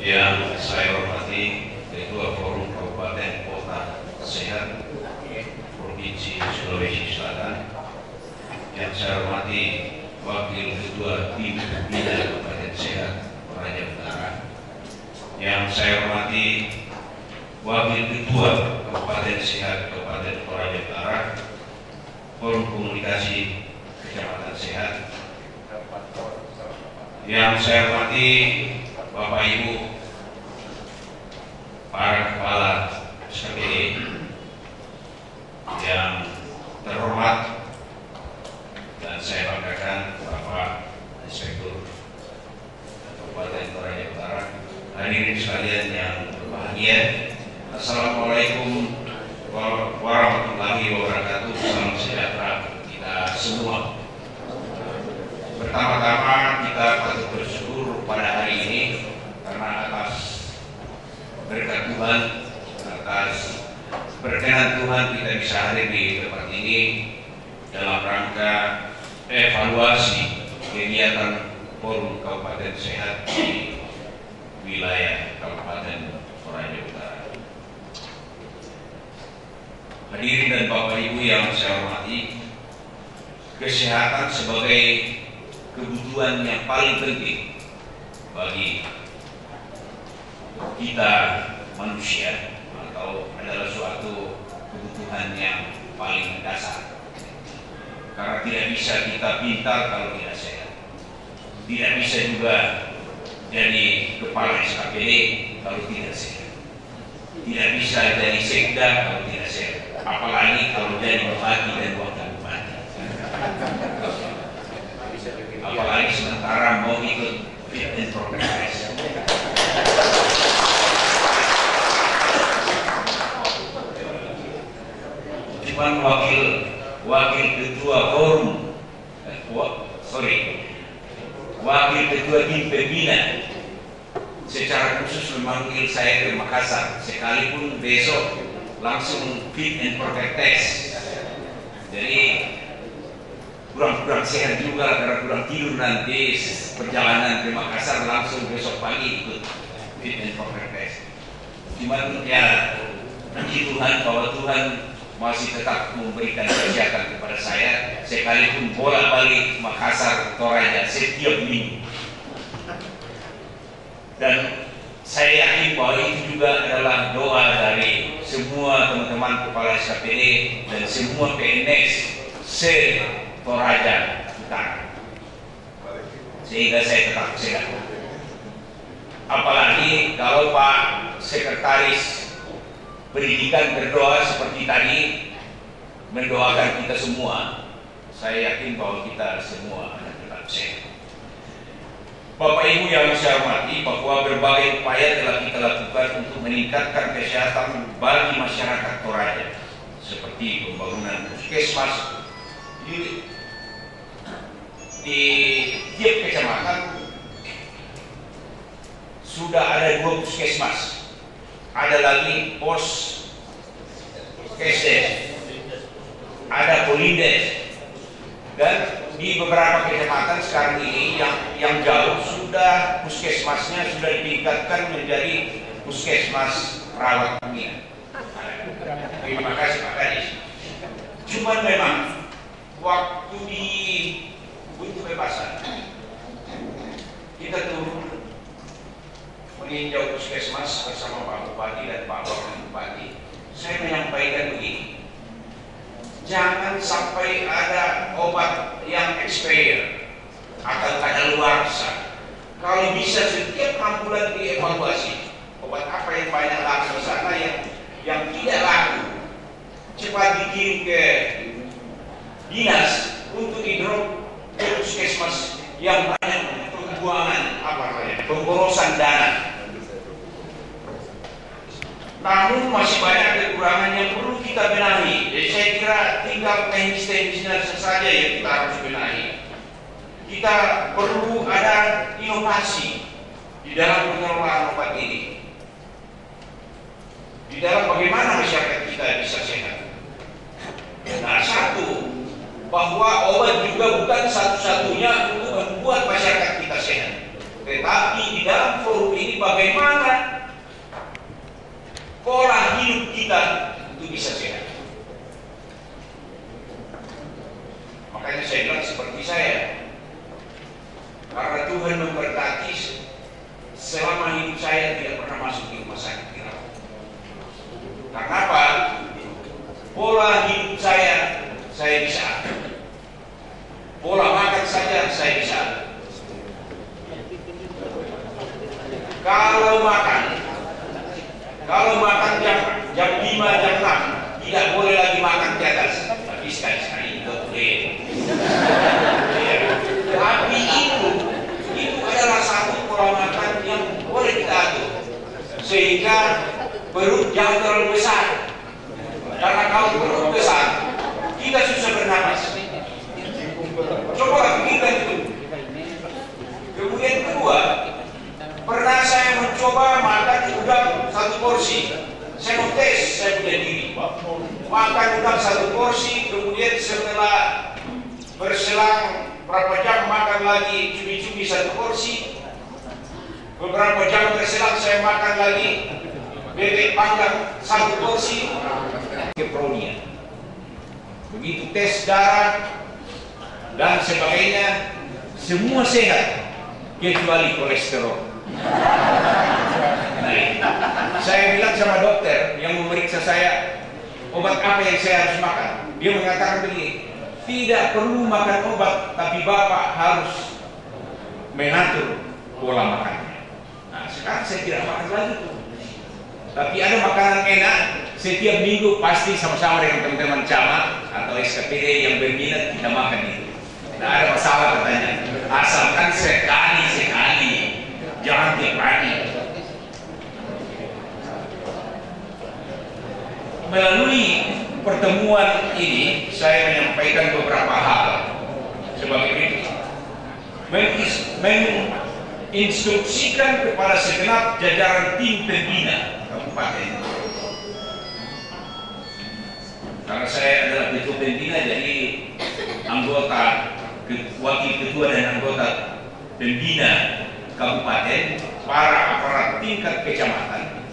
Yang saya hormati Ketua Forum Kabupaten Kota Sehat Provinsi Sulawesi Selatan, yang saya hormati Wakil Ketua Tim Pembina Kabupaten Sehat Toraja Utara, yang saya hormati Wakil Ketua Kabupaten Sehat Kabupaten Toraja Utara, Forum Komunikasi Kecamatan Sehat, yang saya hormati Bapak Ibu para kepala SKPD yang terhormat, dan saya banggakan Bapak Inspektur Kabupaten Toraja Utara, hadirin sekalian yang berbahagia, Assalamualaikum warahmatullahi wabarakatuh. Salam sejahtera kita semua. Pertama-tama kita patut bersyukur pada hari ini karena atas berkat Tuhan, atas berkenan Tuhan kita bisa hadir di tempat ini dalam rangka evaluasi kegiatan Forum Kabupaten Sehat di wilayah Kabupaten Toraja Utara. Hadirin dan Bapak Ibu yang saya hormati, kesehatan sebagai kebutuhan yang paling penting bagi kita manusia, atau adalah suatu kebutuhan yang paling dasar, karena tidak bisa kita pintar kalau tidak sehat, tidak bisa juga jadi kepala SKPD kalau tidak sehat, tidak bisa jadi sekda kalau tidak sehat, apalagi kalau jadi bupati dan wakil bupati, apalagi sementara mau ikut fit and proper test. Cuman wakil ketua forum, wakil ketua tim pembina secara khusus memanggil saya ke Makassar, sekalipun besok langsung fit and proper test. Jadi kurang sehat juga karena kurang tidur, nanti perjalanan ke Makassar langsung besok pagi ikut fit and proper test. Cuman ya puji Tuhan bahwa Tuhan masih tetap memberikan kesehatan kepada saya, sekalipun bolak-balik Makassar Toraja setiap minggu. Dan saya yakin bahwa itu juga adalah doa dari semua teman-teman kepala SKPD dan semua PNS se-Toraja Utara, sehingga saya tetap sehat. Apalagi kalau Pak Sekretaris Pendidikan berdoa seperti tadi, mendoakan kita semua, saya yakin bahwa kita semua akan tetap sehat. Bapak Ibu yang saya hormati, bahwa berbagai upaya telah kita lakukan untuk meningkatkan kesehatan bagi masyarakat Toraja, seperti pembangunan puskesmas di tiap kecamatan. Sudah ada 2 puskesmas, ada lagi pos kesdes, ada polindes, dan di beberapa kecamatan sekarang ini yang jauh sudah puskesmasnya sudah ditingkatkan menjadi puskesmas rawat dunia. Terima kasih Pak Kadis. Cuman memang waktu di untuk kebebasan kita turun meninjau puskesmas bersama Pak Bupati dan Pak Wakil Bupati, saya menyampaikan begini: jangan sampai ada obat yang expire atau kadaluarsa. Kalau bisa setiap 6 bulan dievaluasi, obat apa yang banyak laku di sana, yang tidak laku cepat dikirim ke dinas untuk di-drop ke puskesmas yang banyak pembuangan pemborosan dana. Namun masih banyak kekurangan yang perlu kita benahi. Jadi saya kira tinggal teknis-teknisnya saja yang kita harus benahi. Kita perlu ada inovasi di dalam pengelolaan obat ini, di dalam bagaimana masyarakat kita bisa sehat. Nah, satu, bahwa obat juga bukan satu-satunya untuk membuat masyarakat kita sehat, tetapi di dalam forum ini bagaimana kita itu bisa sehat. Makanya saya bilang seperti saya, karena Tuhan memberkati, selama hidup saya tidak pernah masuk di rumah sakit dirawat. Karena apa? Pola hidup saya bisa atur. Pola makan saja saya bisa atur. Kalau makan jam 5, jam 6 tidak boleh lagi makan di atas. Tapi sekali-sekali juga boleh. Ya. Tapi itu adalah satu pola makan yang boleh kita atur, sehingga perut jangan terlalu besar. Karena kalau perut besar, kita susah bernapas. Coba pikirkan itu. Kemudian kedua, pernah saya mencoba makan udang 1 porsi. Saya mau tes, saya punya diri. Makan udang 1 porsi, kemudian setelah berselang berapa jam makan lagi cumi-cumi 1 porsi. Beberapa jam berselang saya makan lagi bebek panggang 1 porsi. Kepronia. Begitu tes darah dan sebagainya, semua sehat kecuali kolesterol. Nah, saya bilang sama dokter yang memeriksa saya, obat apa yang saya harus makan? Dia mengatakan begini, tidak perlu makan obat, tapi Bapak harus mengatur pola makannya. Nah, sekarang saya tidak makan lagi tuh. Tapi ada makanan enak, setiap minggu pasti sama-sama dengan teman-teman camat atau SKPD yang berminat kita makan itu. Tidak ada masalah katanya, asalkan sekali-sekali, jangan tiap hari. Melalui pertemuan ini, saya menyampaikan beberapa hal sebagai berikut. Menginstruksikan kepada segenap jajaran tim pembina kabupaten. Karena saya adalah ketua pembina, jadi anggota, wakil ketua dan anggota pembina kabupaten, para aparat tingkat kecamatan,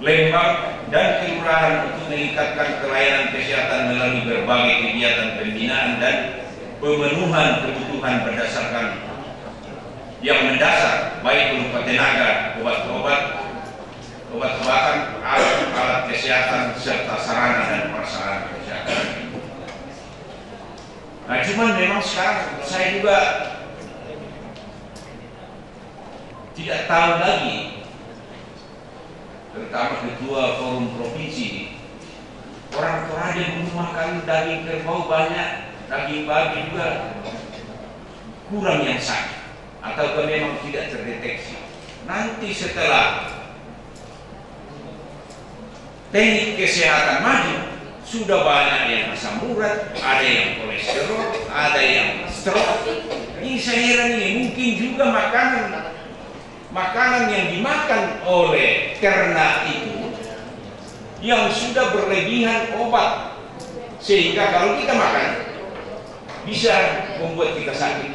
Lembang dan kelurahan untuk meningkatkan pelayanan kesehatan melalui berbagai kegiatan pembinaan dan pemenuhan kebutuhan berdasarkan yang mendasar, baik berupa tenaga, obat-obatan, alat-alat kesehatan, serta sarana dan prasarana kesehatan. Nah, cuman memang sekarang saya juga tidak tahu lagi, terutama ketua forum provinsi, orang Toraja makan daging kerbau banyak, daging babi juga kurang yang sakit, atau memang tidak terdeteksi. Nanti setelah teknik kesehatan maju, sudah banyak yang asam urat, ada yang kolesterol, ada yang stroke. Ini saya heran, ini mungkin juga makanan yang dimakan oleh ternak itu yang sudah berlebihan obat, sehingga kalau kita makan bisa membuat kita sakit.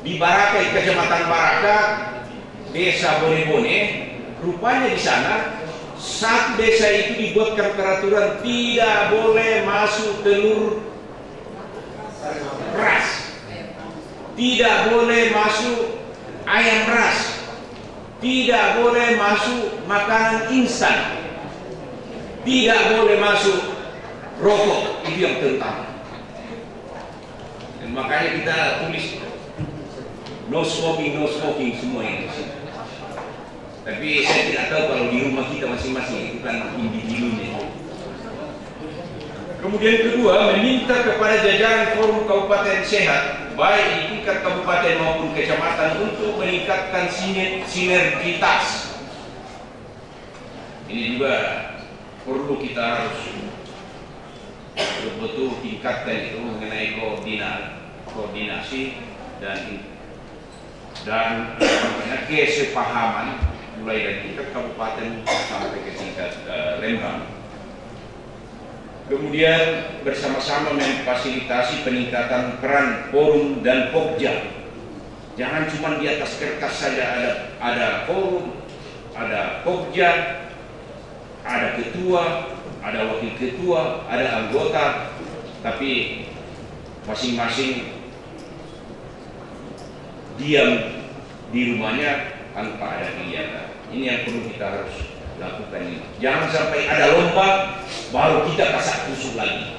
Di Baraka, di Kecamatan Baraka, Desa Bone-Bone, rupanya di sana satu desa itu dibuatkan peraturan tidak boleh masuk telur ras, tidak boleh masuk ayam ras, tidak boleh masuk makanan instan, tidak boleh masuk rokok. Itu yang terutama. Dan makanya kita tulis no smoking semua ini. Tapi saya tidak tahu kalau di rumah kita masing-masing itu kan individunya. Kemudian kedua, meminta kepada jajaran forum kabupaten sehat, baik di tingkat kabupaten maupun kecamatan, untuk meningkatkan sinergitas. Ini juga perlu kita harus betul-betul tingkatkan itu mengenai koordinasi dan kesepahaman, mulai dari tingkat kabupaten sampai ke tingkat Lembang. Kemudian bersama-sama memfasilitasi peningkatan peran forum dan pokja. Jangan cuma di atas kertas saja ada forum, ada pokja, ada ketua, ada wakil ketua, ada anggota, tapi masing-masing diam di rumahnya tanpa ada kegiatan. Ini yang perlu kita harus lakukan ini. Jangan sampai ada lomba baru kita kasak kusuk lagi.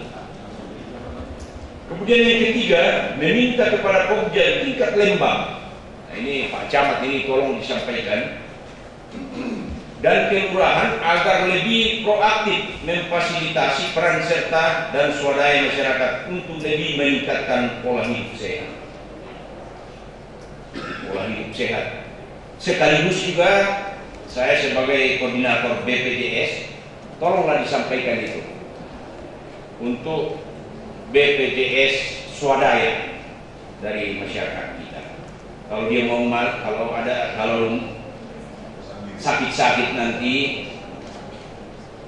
Kemudian yang ketiga, meminta kepada Pokja tingkat Lembang. Nah, ini Pak Camat ini tolong disampaikan, dan kelurahan agar lebih proaktif memfasilitasi peran serta dan swadaya masyarakat untuk lebih meningkatkan pola hidup sehat. Pola hidup sehat. Sekaligus juga saya sebagai koordinator BPJS, tolonglah disampaikan itu untuk BPJS swadaya dari masyarakat kita. Kalau dia mau kalau sakit-sakit nanti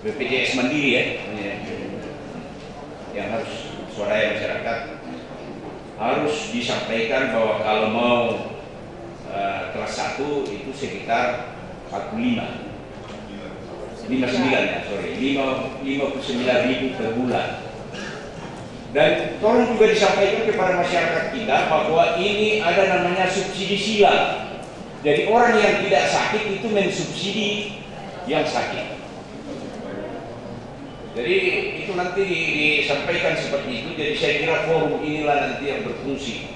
BPJS mandiri ya, yang harus swadaya masyarakat harus disampaikan bahwa kalau mau kelas 1 itu sekitar 59 ya, sorry, 59.000 per bulan. Dan tolong juga disampaikan kepada masyarakat kita bahwa ini ada namanya subsidi silang. Jadi orang yang tidak sakit itu mensubsidi yang sakit. Jadi itu nanti disampaikan seperti itu. Jadi saya kira forum inilah nanti yang berfungsi.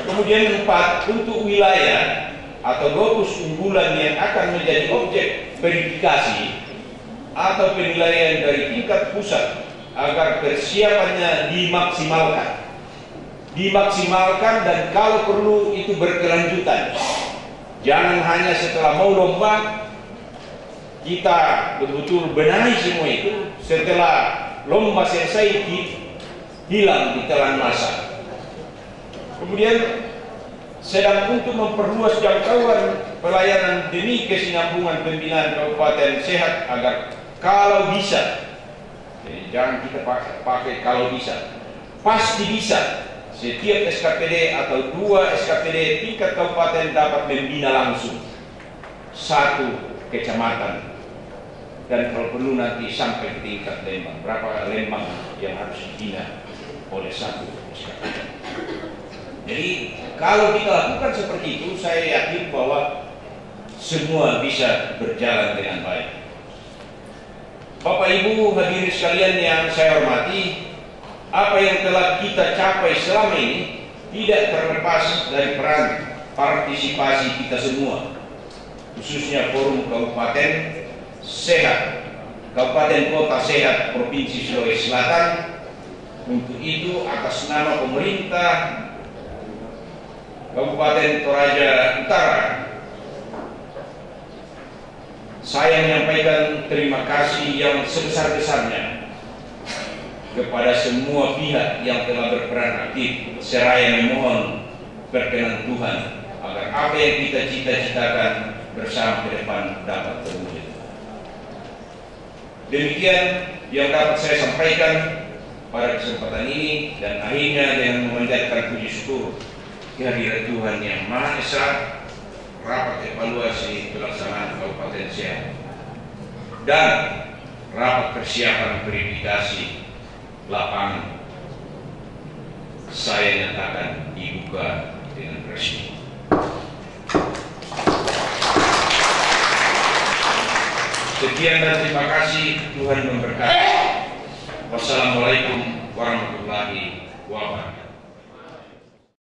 Kemudian 4, untuk wilayah atau lokus unggulan yang akan menjadi objek verifikasi atau penilaian dari tingkat pusat agar persiapannya dimaksimalkan dan kalau perlu itu berkelanjutan. Jangan hanya setelah mau lomba kita betul-betul benahi semua itu, setelah lomba selesai hilang di telan masa. Kemudian sedang untuk memperluas jangkauan pelayanan demi kesinambungan pembinaan kabupaten sehat agar kalau bisa, jadi jangan kita pakai kalau bisa, pasti bisa. Setiap SKPD atau 2 SKPD tingkat kabupaten dapat membina langsung 1 kecamatan, dan kalau perlu nanti sampai ke tingkat Lembang. Berapa Lembang yang harus dibina oleh 1 SKPD. Jadi kalau kita lakukan seperti itu, saya yakin bahwa semua bisa berjalan dengan baik. Bapak Ibu hadirin sekalian yang saya hormati, apa yang telah kita capai selama ini tidak terlepas dari peran partisipasi kita semua, khususnya Forum Kabupaten Sehat, Kabupaten Kota Sehat Provinsi Sulawesi Selatan. Untuk itu atas nama pemerintah Kabupaten Toraja Utara, saya menyampaikan terima kasih yang sebesar-besarnya kepada semua pihak yang telah berperan aktif, seraya memohon perkenan Tuhan agar apa yang kita cita-citakan bersama ke depan dapat terwujud. Demikian yang dapat saya sampaikan pada kesempatan ini, dan akhirnya dengan memanjatkan puji syukur kehadirat Tuhan yang Maha Esa, rapat evaluasi pelaksanaan Kabupaten Sehat dan rapat persiapan verifikasi lapangan saya nyatakan dibuka dengan resmi. Sekian dan terima kasih. Tuhan memberkati. Wassalamualaikum warahmatullahi wabarakatuh.